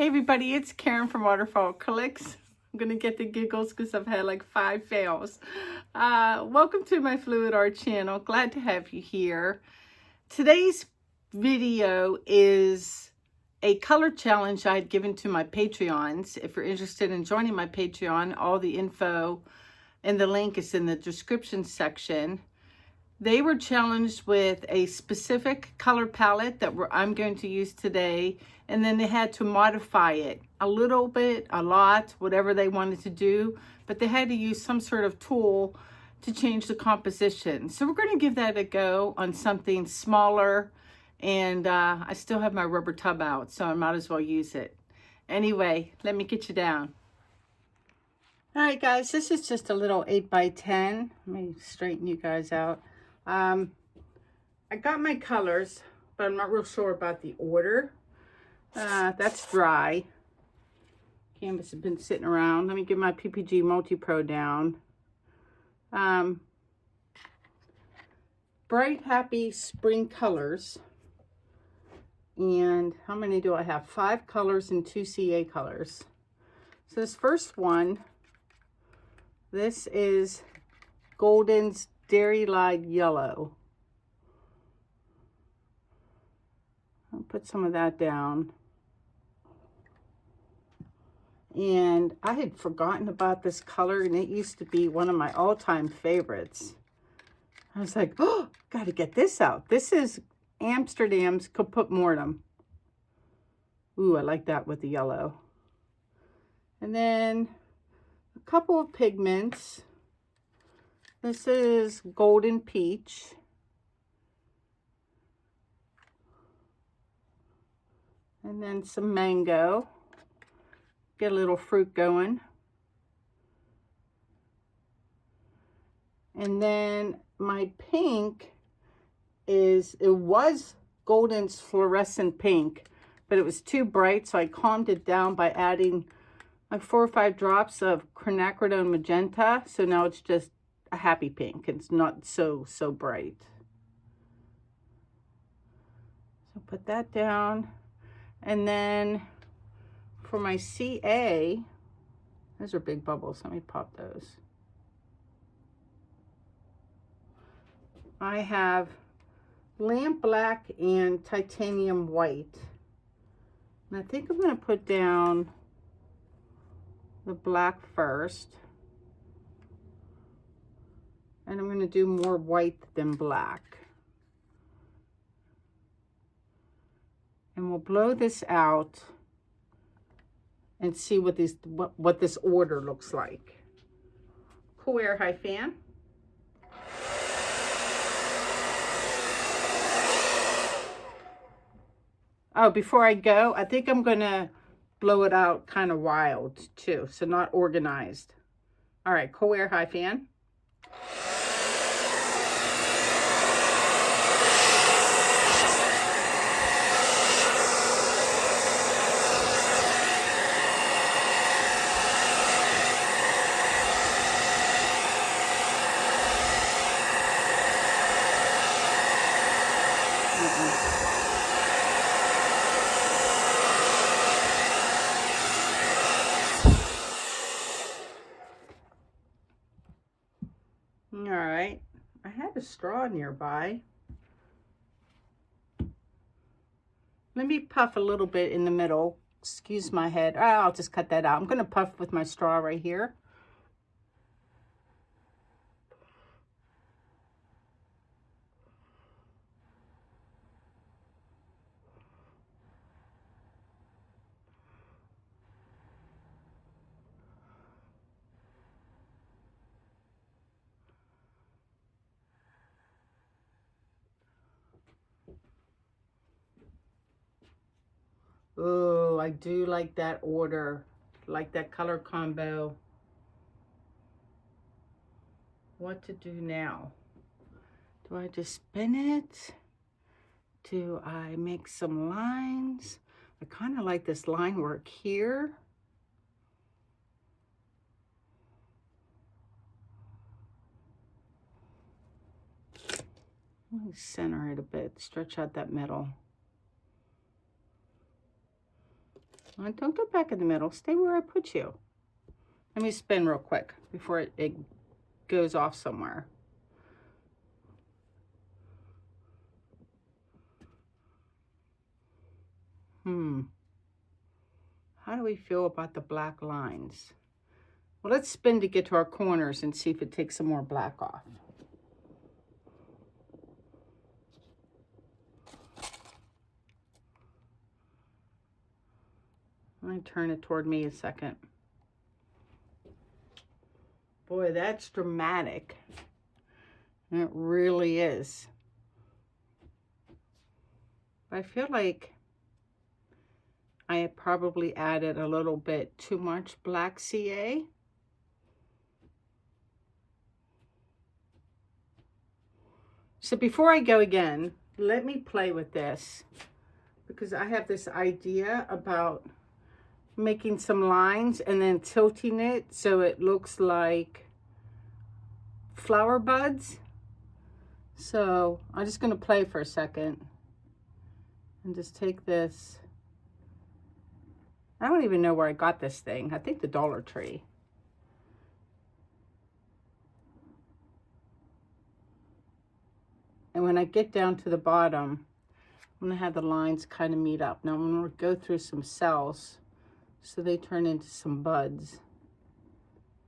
Hey everybody, it's Karen from Waterfall Acrylics. I'm going to get the giggles because I've had like 5 fails. Welcome to my Fluid Art channel. Glad to have you here. Today's video is a color challenge I had given to my Patreons. If you're interested in joining my Patreon, all the info and the link is in the description section. They were challenged with a specific color palette that I'm going to use today, and then they had to modify it a little bit, a lot, whatever they wanted to do, but they had to use some sort of tool to change the composition. So we're going to give that a go on something smaller, and I still have my rubber tub out, so I might as well use it. Anyway, let me get you down. All right, guys, this is just a little 8x10. Let me straighten you guys out. I got my colors, but I'm not real sure about the order. That's dry. Canvas has been sitting around. Let me get my PPG MultiPro down. Bright, happy spring colors. And how many do I have? 5 colors and 2 CA colors. So this first one, this is Golden's Dairy Lied Yellow. I'll put some of that down. And I had forgotten about this color, and it used to be one of my all-time favorites. I was like, oh, gotta get this out. This is Amsterdam's Kaput Mortem. Ooh, I like that with the yellow. And then a couple of pigments. This is Golden Peach. And then some mango. Get a little fruit going. And then my pink it was Golden's Fluorescent Pink, but it was too bright, so I calmed it down by adding like 4 or 5 drops of quinacridone magenta. So now it's just a happy pink. It's not so bright. So put that down. And then for my CA, those are big bubbles. Let me pop those. I have lamp black and titanium white. And I think I'm going to put down the black first. And I'm going to do more white than black. And we'll blow this out and see what this order looks like. Cool air high fan. Oh, before I go, I think I'm going to blow it out kind of wild too, so not organized. All right, cool air high fan. All right, I had a straw nearby. Let me puff a little bit in the middle. Excuse my head. Oh, I'll just cut that out. I'm going to puff with my straw right here. Oh, I do like that order, like that color combo. What to do now? Do I just spin it? Do I make some lines? I kind of like this line work here. Let me center it a bit, stretch out that middle. Don't go back in the middle. Stay where I put you. Let me spin real quick before it goes off somewhere. How do we feel about the black lines? Well, let's spin to get to our corners and see if it takes some more black off. Let me turn it toward me a second. Boy, that's dramatic. It really is. I feel like I had probably added a little bit too much black CA. So before I go again, let me play with this, because I have this idea about making some lines and then tilting it so it looks like flower buds. So I'm just going to play for a second and just take this. I don't even know where I got this thing. I think the Dollar Tree. And when I get down to the bottom, I'm going to have the lines kind of meet up. Now I'm going to go through some cells so they turn into some buds.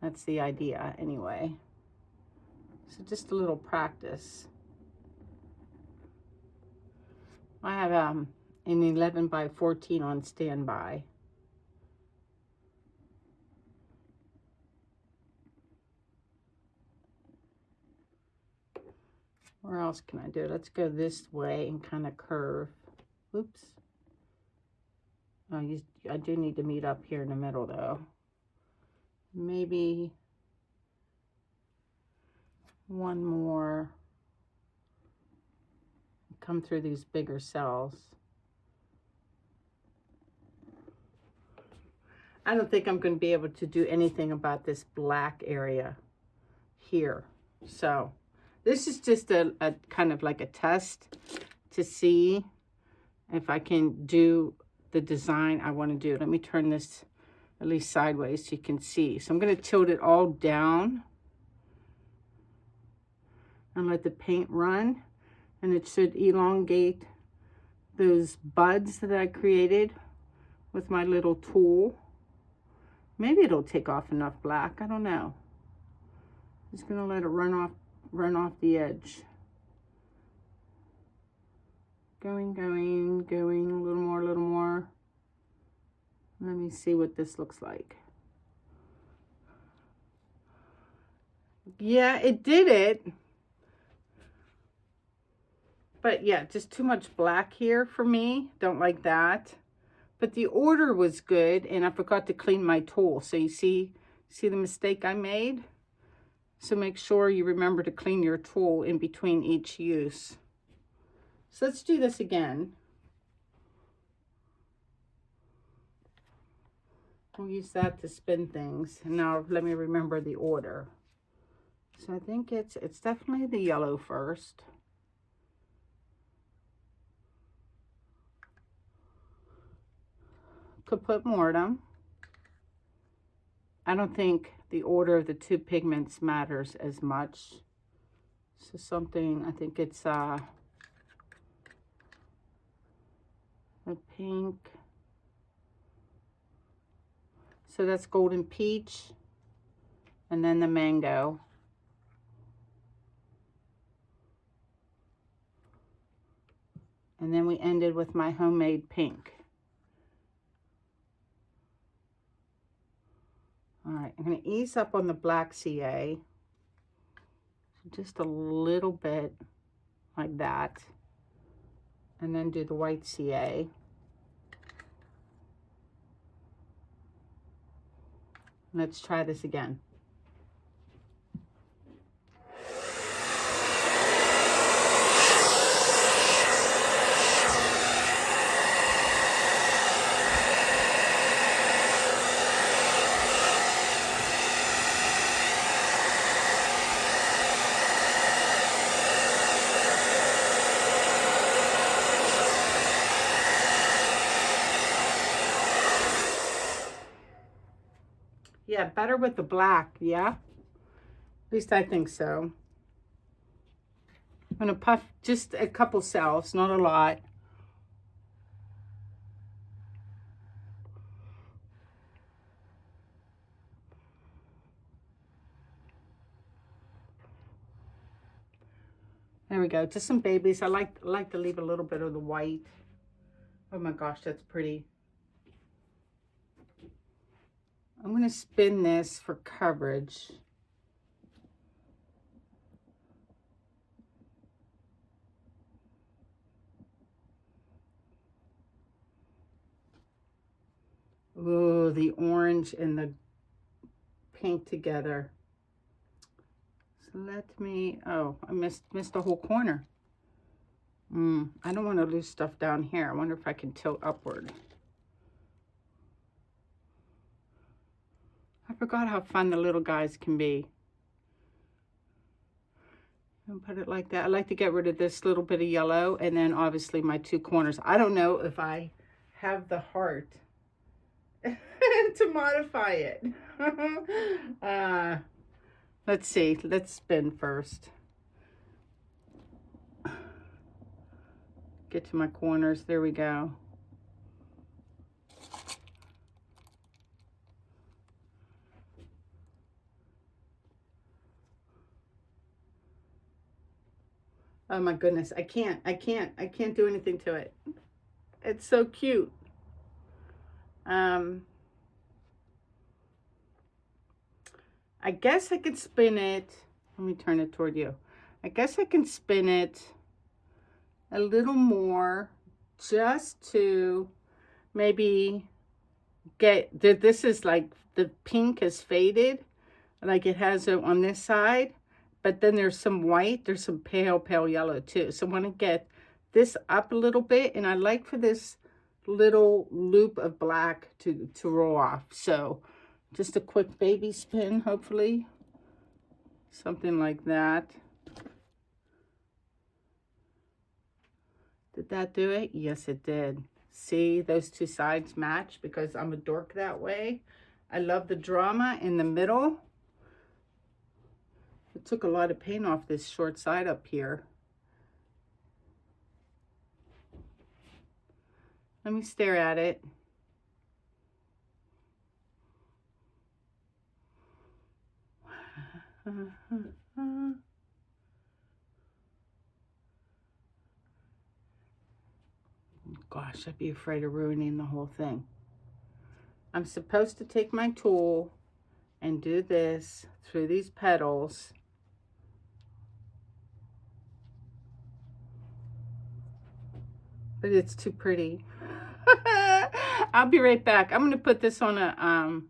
That's the idea anyway. So just a little practice. I have an 11 by 14 on standby. Where else can I do it? Let's go this way and kind of curve. Oops. Oh, I do need to meet up here in the middle though. Maybe one more. Come through these bigger cells. I don't think I'm going to be able to do anything about this black area here. So this is just a kind of like a test to see if I can do the design I want to do. Let me turn this at least sideways so you can see. So I'm going to tilt it all down and let the paint run, and it should elongate those buds that I created with my little tool. Maybe it'll take off enough black. I don't know. Just going to let it run off the edge. Going, a little more. Let me see what this looks like. Yeah, it did it. But yeah, just too much black here for me. Don't like that. But the order was good, and I forgot to clean my tool. So you see the mistake I made? So make sure you remember to clean your tool in between each use. So let's do this again. We'll use that to spin things. And now let me remember the order. So I think it's definitely the yellow first. Could put mortem. I don't think the order of the two pigments matters as much. So something, I think it's a pink. So that's golden peach, and then the mango. And then we ended with my homemade pink. All right, I'm going to ease up on the black CA, just a little bit like that, and then do the white CA. Let's try this again. Yeah, better with the black, yeah? At least I think so. I'm gonna puff just a couple cells, not a lot. There we go, just some babies. I like to leave a little bit of the white. Oh my gosh, that's pretty. I'm gonna spin this for coverage. Oh, the orange and the pink together. So let me, oh, I missed the whole corner. I don't want to lose stuff down here. I wonder if I can tilt upward. I forgot how fun the little guys can be. And put it like that. I like to get rid of this little bit of yellow, and then obviously my two corners. I don't know if I have the heart to modify it. Let's see. Let's spin first. Get to my corners. There we go. Oh my goodness. I can't do anything to it. It's so cute. I guess I could spin it. Let me turn it toward you. I guess I can spin it a little more just to maybe get, this is like the pink has faded, like it has it on this side, but then there's some white, there's some pale yellow too. So I want to get this up a little bit, and I like for this little loop of black to roll off. So just a quick baby spin, hopefully. Something like that. Did that do it? Yes, it did. See, those two sides match because I'm a dork that way. I love the drama in the middle. It took a lot of paint off this short side up here. Let me stare at it. Gosh, I'd be afraid of ruining the whole thing. I'm supposed to take my tool and do this through these petals. But it's too pretty. I'll be right back. I'm going to put this on a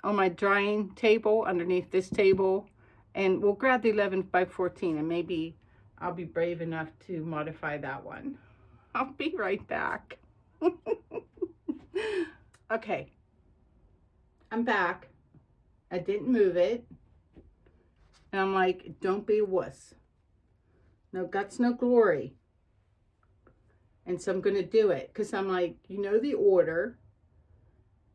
on my drying table underneath this table, and we'll grab the 11 by 14, and maybe I'll be brave enough to modify that one. I'll be right back. Okay, I'm back. I didn't move it, and I'm like, don't be a wuss. No guts, no glory. And so I'm going to do it because I'm like, you know the order.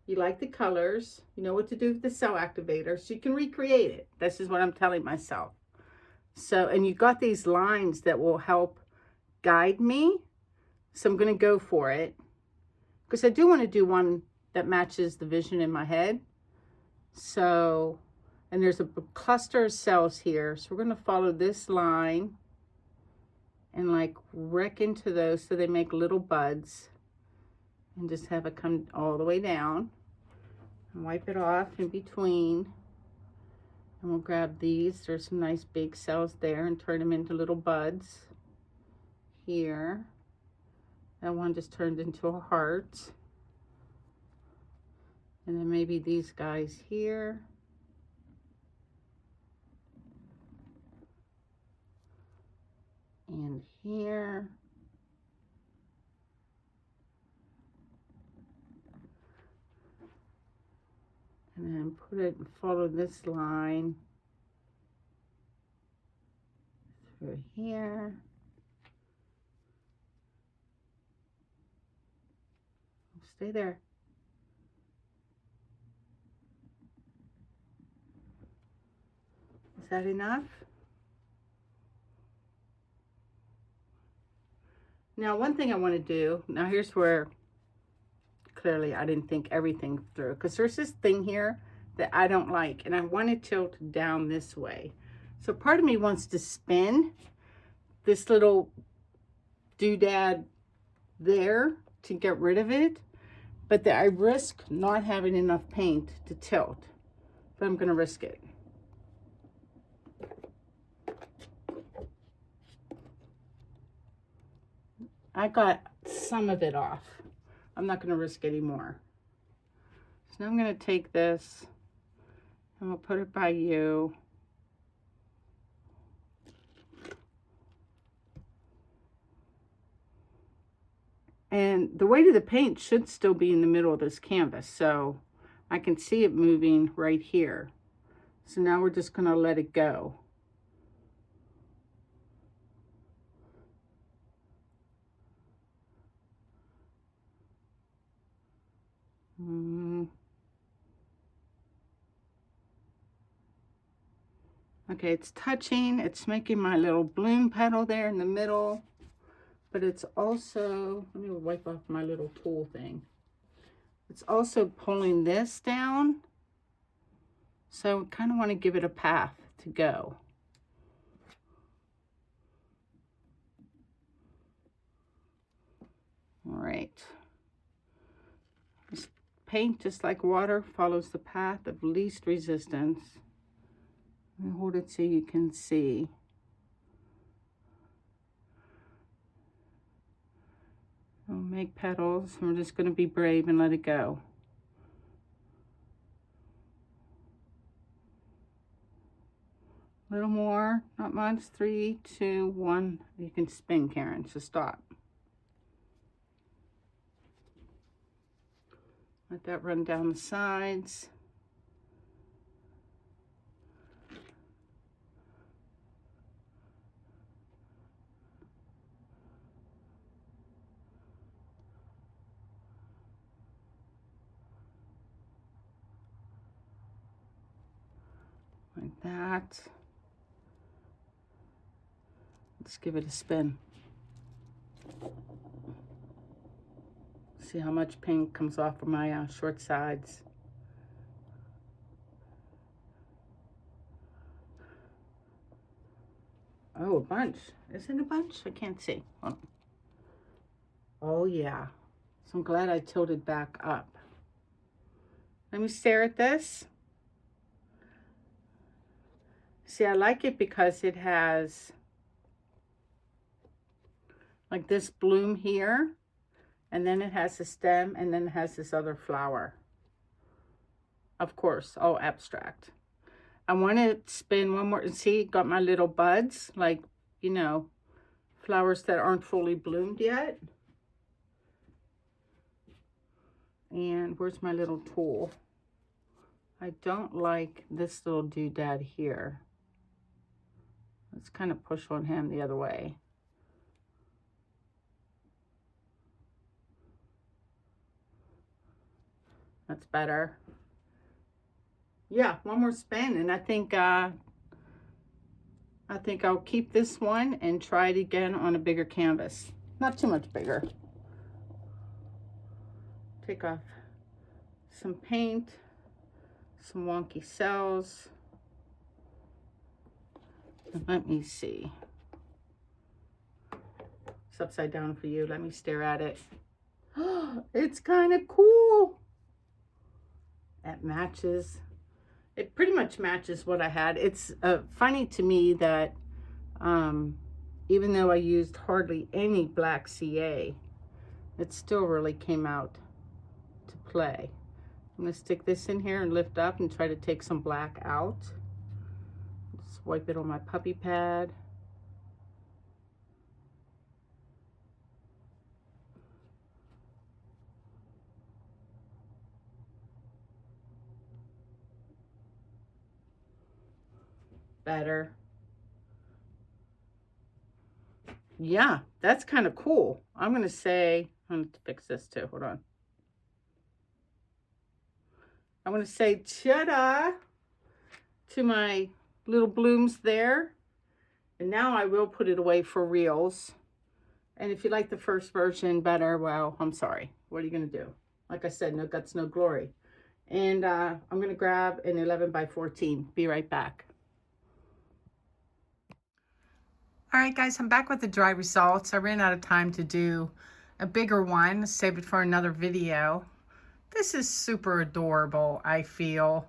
You like the colors. You know what to do with the cell activator. So you can recreate it. This is what I'm telling myself. So, and you got these lines that will help guide me. So I'm going to go for it. Because I do want to do one that matches the vision in my head. So, and there's a cluster of cells here. So we're going to follow this line and like wreck into those so they make little buds, and just have it come all the way down and wipe it off in between. And we'll grab these. There's some nice big cells there, and turn them into little buds here. That one just turned into a heart. And then maybe these guys here. And here. And then put it and follow this line through here. Stay there. Is that enough? Now, one thing I want to do, now here's where clearly I didn't think everything through, because there's this thing here that I don't like, and I want it tilted down this way. So part of me wants to spin this little doodad there to get rid of it, but I risk not having enough paint to tilt, but I'm going to risk it. I got some of it off. I'm not going to risk any more. So now I'm going to take this and we'll put it by you. And the weight of the paint should still be in the middle of this canvas, so I can see it moving right here. So now we're just going to let it go. Okay, it's touching, it's making my little bloom petal there in the middle, but it's also, let me wipe off my little tool thing. It's also pulling this down, so I kind of want to give it a path to go. All right. This paint, just like water, follows the path of least resistance. Let me hold it so you can see. I'll make petals. We're just going to be brave and let it go. A little more, not much. 3, 2, 1. You can spin, Karen, so stop. Let that run down the sides. Like that. Let's give it a spin. See how much paint comes off of my short sides. Oh, a bunch. Is it a bunch? I can't see. Oh yeah. So I'm glad I tilted back up. Let me stare at this. See, I like it because it has like this bloom here, and then it has a stem, and then it has this other flower. Of course, all abstract. I want to spin one more, and see, got my little buds, like, you know, flowers that aren't fully bloomed yet. And where's my little tool? I don't like this little doodad here. Let's kind of push on him the other way. That's better. Yeah, one more spin, and I think I'll keep this one and try it again on a bigger canvas. Not too much bigger. Take off some paint, some wonky cells. And let me see. It's upside down for you. Let me stare at it. It's kind of cool. It matches. It pretty much matches what I had. It's funny to me that even though I used hardly any black CA, it still really came out to play. I'm going to stick this in here and lift up and try to take some black out. Just wipe it on my puppy pad. Better. Yeah, that's kind of cool. I'm going to say, I'm going to fix this too. Hold on. I'm going to say ta-da to my little blooms there. And now I will put it away for reals. And if you like the first version better, well, I'm sorry. What are you going to do? Like I said, no guts, no glory. And I'm going to grab an 11 by 14. Be right back. All right, guys, I'm back with the dry results. I ran out of time to do a bigger one. Save it for another video. This is super adorable, I feel.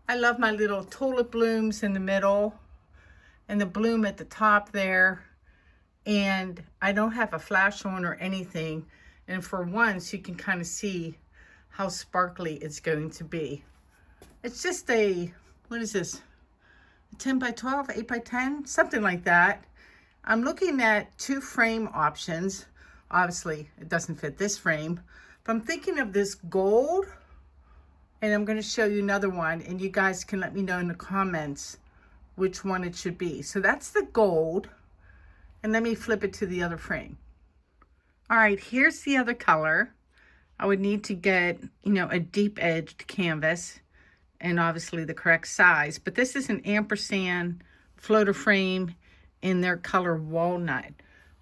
I love my little tulip blooms in the middle and the bloom at the top there. And I don't have a flash on or anything. And for once, you can kind of see how sparkly it's going to be. It's just a, what is this? 10 by 12, 8 by 10, something like that. I'm looking at 2 frame options. Obviously, it doesn't fit this frame, but I'm thinking of this gold, and I'm going to show you another one, and you guys can let me know in the comments which one it should be. So that's the gold, and let me flip it to the other frame. All right, here's the other color. I would need to get, you know, a deep edged canvas, and obviously the correct size, but this is an ampersand floater frame in their color walnut,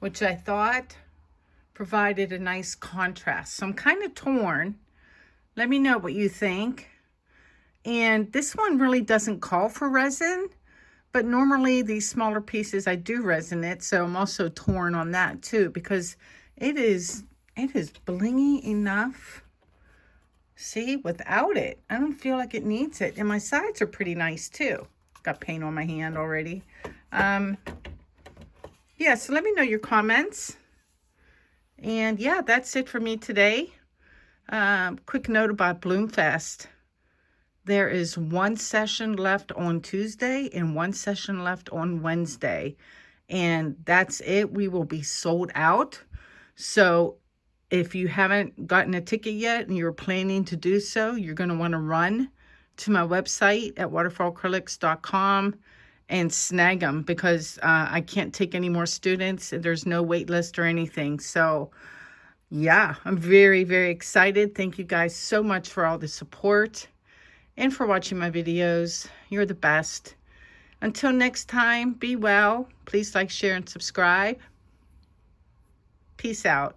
which I thought provided a nice contrast. So I'm kind of torn. Let me know what you think. And this one really doesn't call for resin, but normally these smaller pieces I do resin it, so I'm also torn on that too, because it is blingy enough. See, without it, I don't feel like it needs it. And my sides are pretty nice too. Got paint on my hand already. Yeah, so let me know your comments. And yeah, that's it for me today. Quick note about Bloomfest. There is 1 session left on Tuesday and 1 session left on Wednesday. And that's it. We will be sold out. So if you haven't gotten a ticket yet and you're planning to do so, you're going to want to run to my website at waterfallacrylics.com and snag them, because I can't take any more students. There's no wait list or anything. So yeah, I'm very, very excited. Thank you guys so much for all the support and for watching my videos. You're the best. Until next time, be well. Please like, share, and subscribe. Peace out.